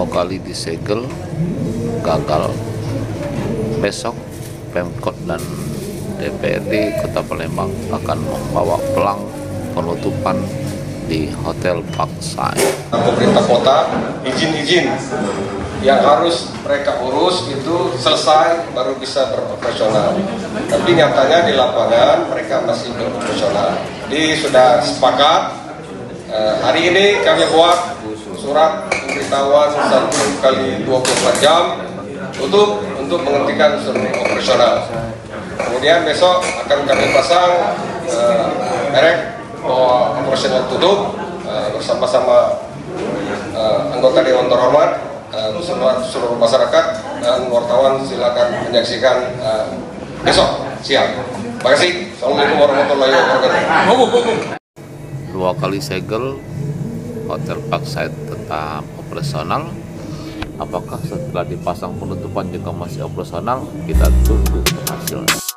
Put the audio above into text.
kali disegel gagal. Besok Pemkot dan DPRD Kota Palembang akan membawa pelang penutupan di Hotel Parkside. Pemerintah kota izin-izin yang harus mereka urus itu selesai baru bisa beroperasional. Tapi nyatanya di lapangan mereka masih beroperasional. Jadi sudah sepakat hari ini kami buat surat pemberitahuan 1x24 jam untuk menghentikan seluruh operasional. Kemudian besok akan kami pasang merek bahwa operasional tutup bersama-sama anggota Dewan Terhormat, seluruh masyarakat dan wartawan silakan menyaksikan besok siang. Terima kasih. Assalamualaikum warahmatullahi wabarakatuh. 2 kali segel, Hotel Parkside tetap operasional. Apakah setelah dipasang penutupan juga masih operasional? Kita tunggu hasilnya.